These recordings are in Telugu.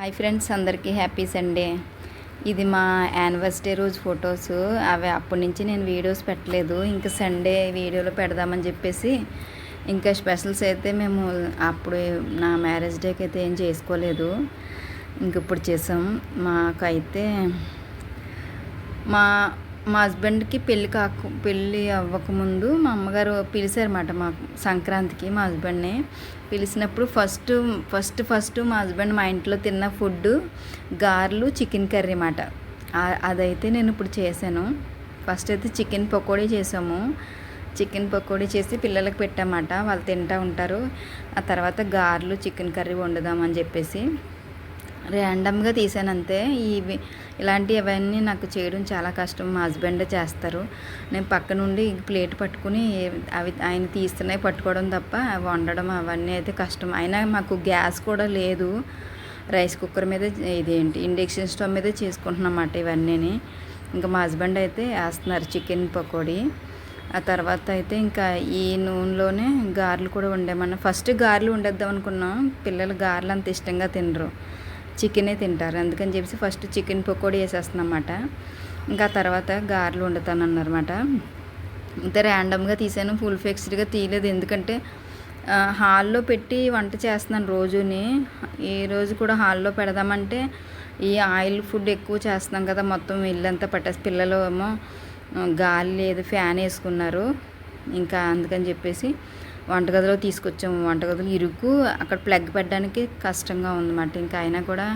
హాయ్ ఫ్రెండ్స్, అందరికీ హ్యాపీ సండే. ఇది మా యానివర్సరీ రోజు ఫొటోస్. అవి అప్పటి నుంచి నేను వీడియోస్ పెట్టలేదు. ఇంకా సండే వీడియోలో పెడదామని చెప్పేసి ఇంకా స్పెషల్స్ అయితే మేము అప్పుడు నా మ్యారేజ్ డేకి అయితే ఏం చేసుకోలేదు. ఇంక ఇప్పుడు చేసాం. మాకైతే మా మా హస్బెండ్కి పెళ్ళి అవ్వకముందు మా అమ్మగారు పిలిచారన్నమాట. మా సంక్రాంతికి మా హస్బెండ్ని పిలిచినప్పుడు ఫస్ట్ మా హస్బెండ్ మా ఇంట్లో తిన్న ఫుడ్ గారెలు, చికెన్ కర్రీ అన్నమాట. అదైతే నేను ఇప్పుడు చేశాను. ఫస్ట్ అయితే చికెన్ పకోడీ చేసాము. చికెన్ పకోడీ చేసి పిల్లలకు పెట్టామన్నమాట. వాళ్ళు తింటూ ఉంటారు. ఆ తర్వాత గారెలు, చికెన్ కర్రీ వండుదామని చెప్పేసి ర్యాండమ్గా తీసాను అంతే. ఇలాంటివన్నీ నాకు చేయడం చాలా కష్టం. మా హస్బెండే చేస్తారు. నేను పక్క నుండి ప్లేట్ పట్టుకుని అవి ఆయన తీస్తున్నాయి పట్టుకోవడం తప్ప వండడం అవన్నీ అయితే కష్టం. అయినా మాకు గ్యాస్ కూడా లేదు. రైస్ కుక్కర్ మీద ఇండక్షన్ స్టవ్ మీద చేసుకుంటున్నమాట ఇవన్నీ. ఇంకా మా హస్బెండ్ అయితే వేస్తున్నారు చికెన్ పకోడీ. ఆ తర్వాత అయితే ఇంకా ఈ నూనెలోనే గారెలు కూడా వండామన్నా. ఫస్ట్ గారెలు వండేద్దాం అనుకున్నాం. పిల్లలు గారెలు అంత ఇష్టంగా తినరు, చికెనే తింటారు. అందుకని చెప్పేసి ఫస్ట్ చికెన్ పకోడీ వేసేస్తున్నమాట. ఇంకా తర్వాత గారెలు వండుతానన్నారన్నమాట. ఇంత ర్యాండమ్గా తీసాను, ఫుల్ ఫిక్స్డ్గా తీయలేదు. ఎందుకంటే హాల్లో పెట్టి వంట చేస్తున్నాను రోజుని. ఈ రోజు కూడా హాల్లో పెడదామంటే ఈ ఆయిల్ ఫుడ్ ఎక్కువ చేస్తున్నాం కదా, మొత్తం ఇల్లంతా పట్టేసి పిల్లలు ఏమో గాలి లేదు, ఫ్యాన్ వేసుకున్నారు. ఇంకా అందుకని చెప్పేసి వంటగదిలో తీసుకొచ్చాము. వంటగదిలో ఇరుకు, అక్కడ ప్లగ్ పెట్టడానికి కష్టంగా ఉందన్నమాట. ఇంకా అయినా కూడా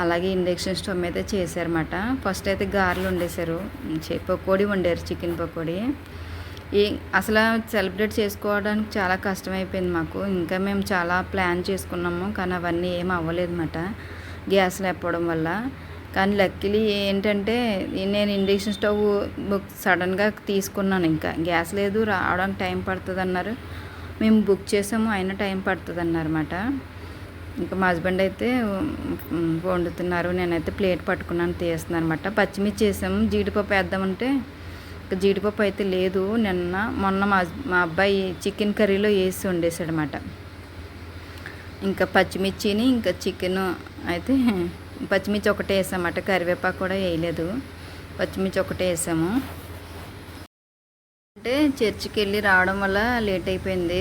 అలాగే ఇండక్షన్ స్టవ్ మీద చేశారన్నమాట. ఫస్ట్ అయితే గారెలు వండేశారు, పకోడీ వండారు, చికెన్ పకోడీ. అసలు సెలబ్రేట్ చేసుకోవడానికి చాలా కష్టమైపోయింది మాకు. ఇంకా మేము చాలా ప్లాన్ చేసుకున్నాము, కానీ అవన్నీ ఏం అవ్వలేదు అన్నమాట గ్యాస్ లేకపోవడం వల్ల. కానీ లక్కీలీ ఏంటంటే నేను ఇండక్షన్ స్టవ్ సడన్గా తీసుకున్నాను. ఇంకా గ్యాస్ లేదు, రావడానికి టైం పడుతుంది అన్నారు. మేము బుక్ చేసాము, అయినా టైం పడుతుంది అన్నారన్నమాట. ఇంకా మా హస్బెండ్ అయితే వండుతున్నారు, నేనైతే ప్లేట్ పట్టుకున్నాను, తీస్తున్నాను అనమాట. పచ్చిమిర్చి వేసాము, జీడిపప్పు వేద్దామంటే ఇంకా జీడిపప్పు అయితే లేదు. మొన్న మా అబ్బాయి చికెన్ కర్రీలో వేసి వండేసాడు అనమాట. ఇంకా పచ్చిమిర్చిని ఇంకా చికెన్ అయితే పచ్చిమిర్చి ఒకటే వేసామన్నమాట, కరివేపాకు కూడా వేయలేదు. పచ్చిమిర్చి ఒకటే వేసాము. అంటే చర్చికి వెళ్ళి రావడం వల్ల లేట్ అయిపోయింది.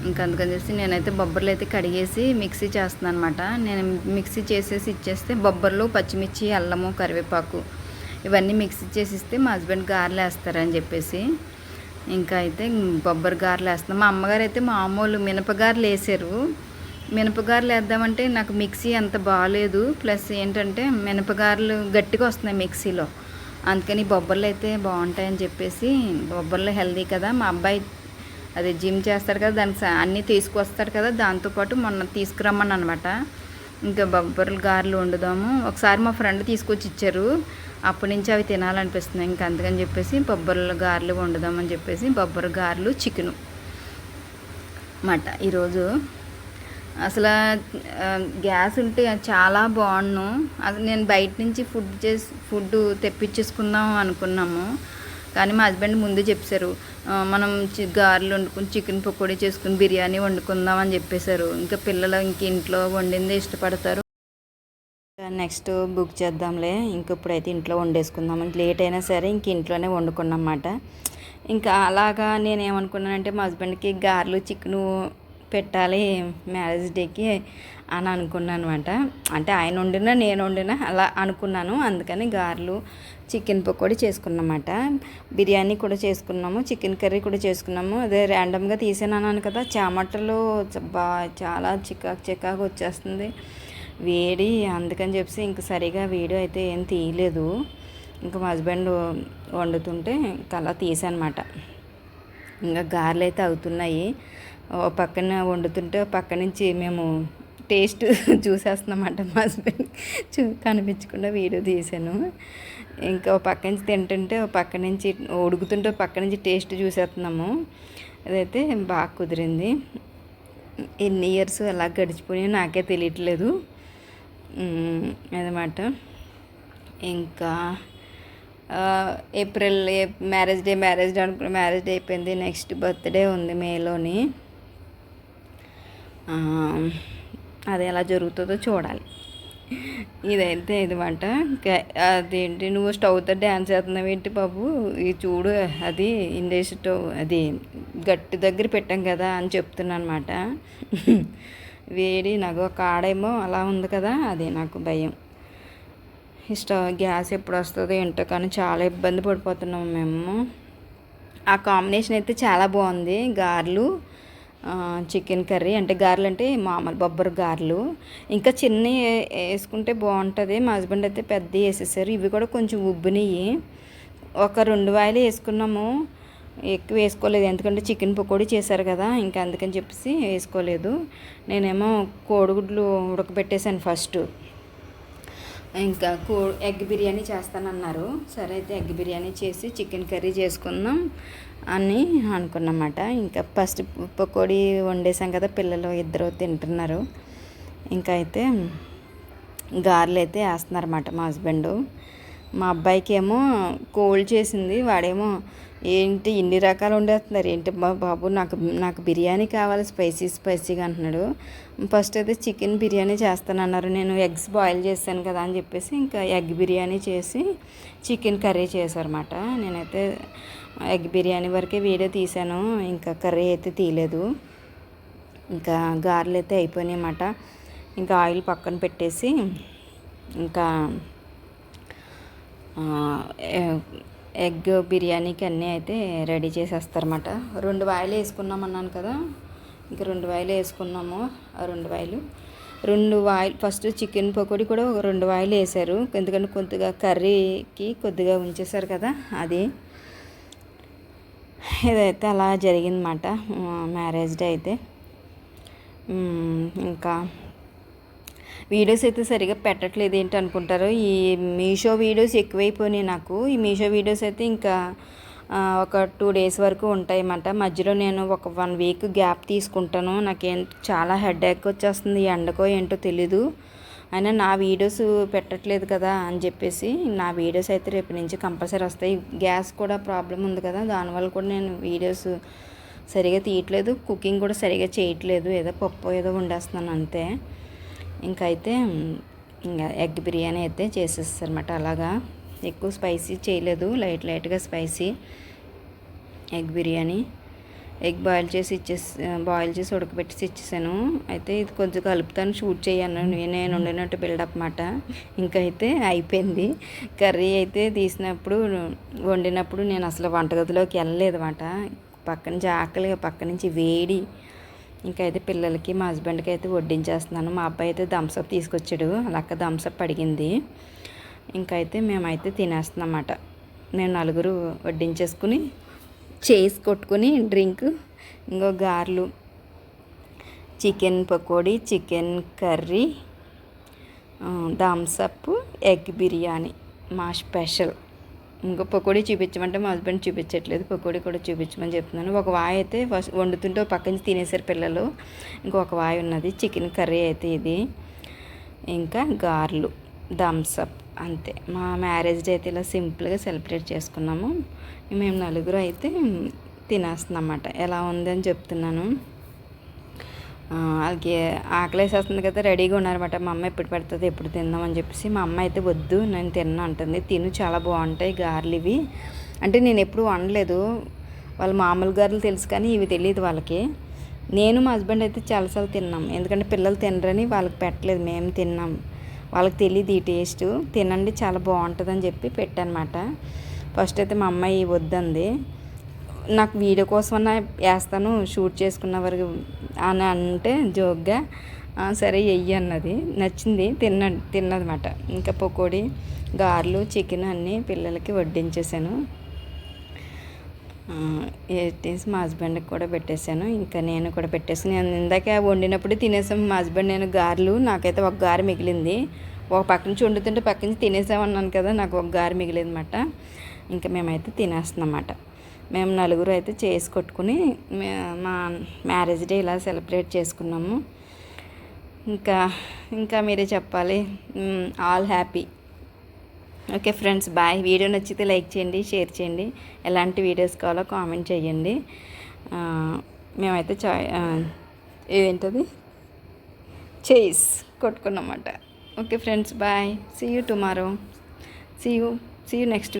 ఇంకా అందుకని చెప్పి నేనైతే బొబ్బర్లు అయితే కడిగేసి మిక్సీ చేస్తున్నాను అనమాట. నేను మిక్సీ చేసేసి ఇచ్చేస్తే బొబ్బర్లు, పచ్చిమిర్చి, అల్లము, కరివేపాకు ఇవన్నీ మిక్సీ చేసి ఇస్తే మా హస్బెండ్ గారెలు వేస్తారని చెప్పేసి ఇంకా అయితే బొబ్బరి గారెలు వేస్తున్నాను. మా అమ్మగారు అయితే మామూలు మినపగారెలు వేసారు. మినపగారెలు వేద్దామంటే నాకు మిక్సీ అంత బాగాలేదు. ప్లస్ ఏంటంటే మినపగారెలు గట్టిగా వస్తున్నాయి మిక్సీలో. అందుకని బొబ్బర్లు అయితే బాగుంటాయని చెప్పేసి, బొబ్బర్లు హెల్దీ కదా, మా అబ్బాయి అదే జిమ్ చేస్తాడు కదా, దానికి అన్నీ తీసుకొస్తాడు కదా, దాంతోపాటు మొన్న తీసుకురమ్మని అనమాట. ఇంకా బొబ్బర్లు గారెలు వండుదాము. ఒకసారి మా ఫ్రెండ్ తీసుకొచ్చి ఇచ్చారు, అప్పటి నుంచి అవి తినాలనిపిస్తున్నాయి. ఇంకా అందుకని చెప్పేసి బొబ్బర్లు గారెలు వండుదామని చెప్పేసి బొబ్బరి గారెలు, చికెను మాట ఈరోజు. అసలు గ్యాస్ ఉంటే చాలా బాగుండు. అది నేను బయట నుంచి ఫుడ్ తెప్పించేసుకుందాం అనుకున్నాము. కానీ మా హస్బెండ్ ముందు చెప్పారు, మనం గారెలు వండుకుని చికెన్ పకోడీ చేసుకుని బిర్యానీ వండుకుందాం అని చెప్పేశారు. ఇంకా పిల్లలు ఇంక ఇంట్లో వండిందే ఇష్టపడతారు. నెక్స్ట్ బుక్ చేద్దాంలే, ఇంక ఇప్పుడైతే ఇంట్లో వండేసుకుందామని లేట్ అయినా సరే ఇంక ఇంట్లోనే వండుకున్నాం అన్నమాట. ఇంకా అలాగా నేనేమనుకున్నానంటే మా హస్బెండ్కి గారెలు, చికెను పెట్టాలి మ్యారేజ్ డేకి అని అనుకున్నాను అనమాట. అంటే ఆయన వండినా నేను వండినా అలా అనుకున్నాను. అందుకని గారెలు, చికెన్ పకోడీ చేసుకున్నమాట. బిర్యానీ కూడా చేసుకున్నాము, చికెన్ కర్రీ కూడా చేసుకున్నాము. అదే ర్యాండమ్గా తీసాను కదా, చామటలు చాలా చికాకు వచ్చేస్తుంది వేడి. అందుకని చెప్పి ఇంక సరిగా వీడియో అయితే ఏం తీయలేదు. ఇంకా మా హస్బెండ్ వండుతుంటే ఇంకా అలా తీసానమాట. ఇంకా గారెలు అయితే అవుతున్నాయి. ఓ పక్కన వండుతుంటే పక్క నుంచి మేము టేస్ట్ చూసేస్తున్నామాట. మా హస్బెండ్ కనిపించకుండా వీడియో తీసాను. ఇంకా ఓ పక్క నుంచి తింటుంటే ఓ పక్క నుంచి ఉడుకుతుంటే పక్క నుంచి టేస్ట్ చూసేస్తున్నాము. అదైతే బాగా కుదిరింది. ఎన్ని ఇయర్స్ ఎలా గడిచిపోయినా నాకే తెలియట్లేదు అదన్నమాట. ఇంకా ఏప్రిల్ మ్యారేజ్ డే అనుకున్న మ్యారేజ్ డే అయిపోయింది. నెక్స్ట్ బర్త్డే ఉంది మేలోని. అది ఎలా జరుగుతుందో చూడాలి. ఇదైతే ఇదన్నమాట. అదేంటి నువ్వు స్టవ్తో డ్యాన్స్ చేస్తున్నావు ఏంటి బాబు, ఇది చూడు అది ఇండక్షన్ స్టవ్ అది గట్టి దగ్గర పెట్టాం కదా అని చెప్తున్నా అనమాట. వేడి నాకు ఒక ఆడేమో అలా ఉంది కదా, అది నాకు భయం. ఈ స్టవ్ గ్యాస్ ఎప్పుడు వస్తుందో ఏంటో కానీ చాలా ఇబ్బంది పడిపోతున్నాము మేము. ఆ కాంబినేషన్ అయితే చాలా బాగుంది. గారెలు చికెన్ కర్రీ, అంటే గారెలు అంటే మామూలు బొబ్బరు గారెలు, ఇంకా చిన్నవి వేసుకుంటే బాగుంటుంది. మా హస్బెండ్ అయితే పెద్దవి వేసేసారు. ఇవి కూడా కొంచెం ఉబ్బినవి. ఒక 2 వాయిలు వేసుకున్నాము, ఎక్కువ వేసుకోలేదు ఎందుకంటే చికెన్ పకోడీ చేశారు కదా, ఇంకా అందుకని చెప్పేసి వేసుకోలేదు. నేనేమో కోడిగుడ్లు ఉడకబెట్టేశాను ఫస్ట్. ఇంకా ఎగ్ బిర్యానీ చేస్తానన్నారు. సరే అయితే ఎగ్ బిర్యానీ చేసి చికెన్ కర్రీ చేసుకుందాం అని అనుకున్నమాట. ఇంకా ఫస్ట్ పకోడీ వండేసాం కదా, పిల్లలు ఇద్దరు తింటున్నారు. ఇంకా అయితే గారెలు అయితే వేస్తున్నారన్నమాట మా హస్బెండు. మా అబ్బాయికి ఏమో కోల్డ్ చేసింది, వాడేమో ఏంటి ఇన్ని రకాలు వండేస్తున్నారు ఏంటి బాబు, నాకు బిర్యానీ కావాలి స్పైసీగా అంటున్నాడు. ఫస్ట్ అయితే చికెన్ బిర్యానీ చేస్తానన్నారు. నేను ఎగ్స్ బాయిల్ చేశాను కదా అని చెప్పేసి ఇంకా ఎగ్ బిర్యానీ చేసి చికెన్ కర్రీ చేశారన్నమాట. నేనైతే ఎగ్ బిర్యానీ వరకే వీడియో తీశాను, ఇంకా కర్రీ అయితే తీయలేదు. ఇంకా గారెలు అయితే అయిపోయినాయి అన్నమాట. ఇంకా ఆయిల్ పక్కన పెట్టేసి ఇంకా ఎగ్ బిర్యానీకి అన్నీ అయితే రెడీ చేసేస్తారన్నమాట. 2 వాయిలు వేసుకున్నాం అన్నాను కదా, ఇంకా 2 వాయిలు వేసుకున్నాము. ఆ 2 వాయిలు ఫస్ట్ చికెన్ పకోడీ కూడా 2 వాయిలు వేసారు, ఎందుకంటే కొద్దిగా కర్రీకి కొద్దిగా ఉంచేసారు కదా అది. ఇదైతే అలా జరిగిందన్నమాట మ్యారేజ్ డే అయితే. ఇంకా వీడియోస్ అయితే సరిగా పెట్టట్లేదు ఏంటి అనుకుంటారు. ఈ మీషో వీడియోస్ ఎక్కువైపోయినాయి నాకు. ఈ మీషో వీడియోస్ అయితే ఇంకా ఒక 2 డేస్ వరకు ఉంటాయి అన్నమాట. మధ్యలో నేను ఒక 1 వీక్ గ్యాప్ తీసుకుంటాను. చాలా హెడేక్ వచ్చేస్తుంది, ఎండకో ఏంటో తెలీదు. అయినా నా వీడియోస్ పెట్టట్లేదు కదా అని చెప్పేసి నా వీడియోస్ అయితే రేపు నుంచి కంపల్సరీ వస్తాయి. గ్యాస్ కూడా ప్రాబ్లం ఉంది కదా, దానివల్ల కూడా నేను వీడియోస్ సరిగా తీయట్లేదు, కుకింగ్ కూడా సరిగా చేయట్లేదు, ఏదో పప్పు ఏదో వండేస్తున్నాను అంతే. ఇంకైతే ఇంకా ఎగ్ బిర్యానీ అయితే చేసేస్తారన్నమాట. అలాగా ఎక్కువ స్పైసీ చేయలేదు, లైట్గా spicy egg biryani. Egg boil చేసి ఉడకబెట్టేసి ఇచ్చేసాను. అయితే ఇది కొంచెం కలుపుతాను, షూట్ చేయను, నేను వండినట్టు బిల్డప్ మాట. ఇంకైతే అయిపోయింది. కర్రీ అయితే వండినప్పుడు నేను అసలు వంటగదిలోకి వెళ్ళలేదు అన్నమాట. పక్క నుంచి ఆకలి, పక్క నుంచి వేడి. ఇంకైతే పిల్లలకి మా హస్బెండ్కి అయితే వడ్డించేస్తున్నాను. మా అబ్బాయి అయితే థమ్స్అప్ తీసుకొచ్చాడు, అలా థమ్స్అప్ అడిగింది. ఇంకైతే మేమైతే తినేస్తున్నాం అన్నమాట. మేము 4 వడ్డించేసుకుని కొట్టుకుని డ్రింక్, ఇంకో గారెలు, chicken pakoda, chicken curry, Thums Up, egg biryani మా స్పెషల్. ఇంకో పకోడీ చూపించమంటే మా హస్బెండ్ చూపించట్లేదు, పకోడీ కూడా చూపించమని చెప్తున్నాను. ఒక వాయి అయితే ఫస్ట్ వండుతుంటే పక్క నుంచి తినేసారు పిల్లలు, ఇంకొక వాయి ఉన్నది. చికెన్ కర్రీ అయితే ఇది, ఇంకా గారెలు, థమ్స్అప్, అంతే. మా మ్యారేజ్ డే అయితే ఇలా సింపుల్గా సెలబ్రేట్ చేసుకున్నాము. మేము 4 అయితే తినేస్తున్నాం అన్నమాట. ఎలా ఉందని చెప్తున్నాను. వాళ్ళకి ఆకలేసేస్తుంది కదా, రెడీగా ఉన్నారన్నమాట. మా అమ్మ ఎప్పుడు పెడుతుంది, ఎప్పుడు తిందామని చెప్పేసి. మా అమ్మ అయితే వద్దు నేను తిన్నా అంటుంది. తిను, చాలా బాగుంటాయి గారెలు ఇవి. అంటే నేను ఎప్పుడు వండలేదు, వాళ్ళు మామూలు గారెలు తెలుసు కానీ ఇవి తెలియదు వాళ్ళకి. నేను మా హస్బెండ్ అయితే చాలాసార్లు తిన్నాం, ఎందుకంటే పిల్లలు తినరని వాళ్ళకి పెట్టలేదు, మేము తిన్నాం. వాళ్ళకి తెలియదు ఈ టేస్ట్, తినండి చాలా బాగుంటుందని చెప్పి పెట్టానమాట. ఫస్ట్ అయితే మా అమ్మాయి వద్దంది, నాకు వీడియో కోసమన్నా వేస్తాను షూట్ చేసుకున్న వరకు అని అంటే జోక్గా సరే వెయ్యి అన్నది. నచ్చింది, తిన్నదన్నమాట. ఇంకా పకోడీ, గారెలు, చికెన్ అన్నీ పిల్లలకి వడ్డించేసాను. వేసి మా హస్బెండ్కి కూడా పెట్టేశాను. ఇంకా నేను కూడా పెట్టేసాను. నేను ఇందాక వండినప్పుడు తినేసాము మా హస్బెండ్ నేను గారెలు. నాకైతే ఒక గారె మిగిలింది. ఒక పక్క నుంచి వండుతుంటే పక్క నుంచి తినేసామన్నాను కదా, నాకు ఒక గారె మిగిలింది అన్నమాట. ఇంకా మేమైతే తినేస్తున్నాం. మేము 4 అయితే చేసి కొట్టుకుని మా మ్యారేజ్ డే ఇలా సెలబ్రేట్ చేసుకున్నాము. ఇంకా మీరే చెప్పాలి. All happy. Okay friends, bye. Video నచ్చితే లైక్ చేయండి, షేర్ చేయండి, ఎలాంటి వీడియోస్ కావాలో కామెంట్ చేయండి. మేమైతే ఏంటది చేస్ కొట్టుకున్నమాట. Okay friends, bye. See you tomorrow. See you next